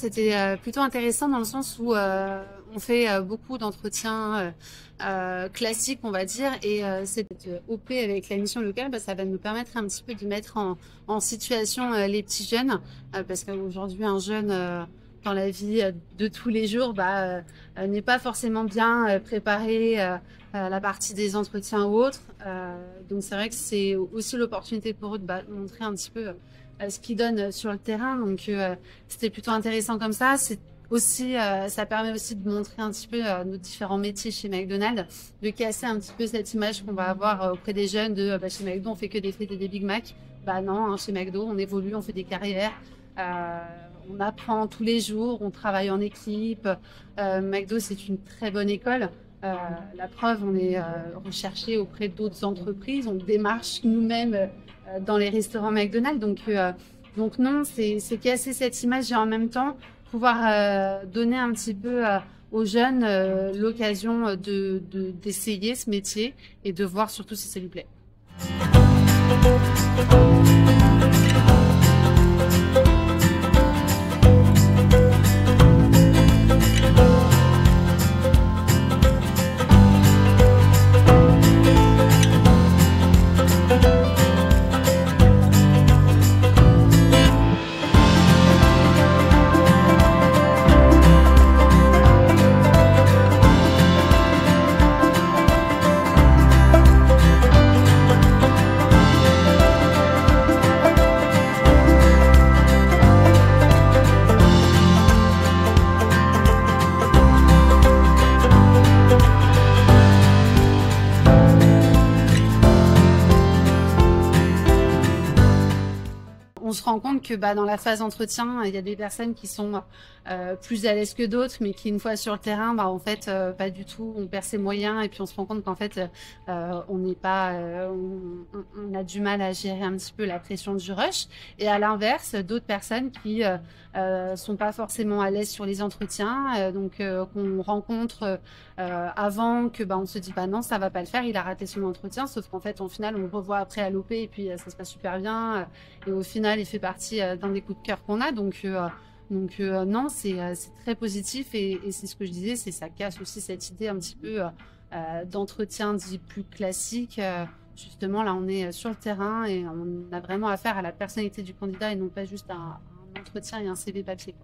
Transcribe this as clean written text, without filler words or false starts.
c'était plutôt intéressant dans le sens où on fait beaucoup d'entretiens classiques, on va dire, et cette OP avec la mission locale, ça va nous permettre un petit peu de mettre en situation les petits jeunes, parce qu'aujourd'hui un jeune dans la vie de tous les jours n'est pas forcément bien préparé à la partie des entretiens ou autres. Donc c'est vrai que c'est aussi l'opportunité pour eux de montrer un petit peu ce qu'ils donnent sur le terrain. Donc c'était plutôt intéressant comme ça. C'est aussi, ça permet aussi de montrer un petit peu nos différents métiers chez McDonald's, de casser un petit peu cette image qu'on va avoir auprès des jeunes de chez McDo on fait que des frites et des Big Mac. Non, hein, chez McDo on évolue, on fait des carrières. On apprend tous les jours, on travaille en équipe. McDo, c'est une très bonne école. La preuve, on est recherché auprès d'autres entreprises. On démarche nous-mêmes dans les restaurants McDonald's. Donc non, c'est casser cette image et en même temps pouvoir donner un petit peu aux jeunes l'occasion d'essayer ce métier et de voir surtout si ça lui plaît. On se rend compte que dans la phase entretien, il y a des personnes qui sont plus à l'aise que d'autres, mais qui une fois sur le terrain, en fait, pas du tout. On perd ses moyens et puis on se rend compte qu'en fait, on n'est pas, on a du mal à gérer un petit peu la pression du rush. Et à l'inverse, d'autres personnes qui sont pas forcément à l'aise sur les entretiens, qu'on rencontre avant que on se dit non, ça va pas le faire, il a raté son entretien, sauf qu'en fait, au final, on le revoit après à l'OP et puis ça se passe super bien. Et au final, il fait partie d'un des coups de cœur qu'on a. Donc non, c'est très positif et c'est ce que je disais, ça casse aussi cette idée un petit peu d'entretien dit plus classique. Justement, là, on est sur le terrain et on a vraiment affaire à la personnalité du candidat et non pas juste un entretien et un CV papier.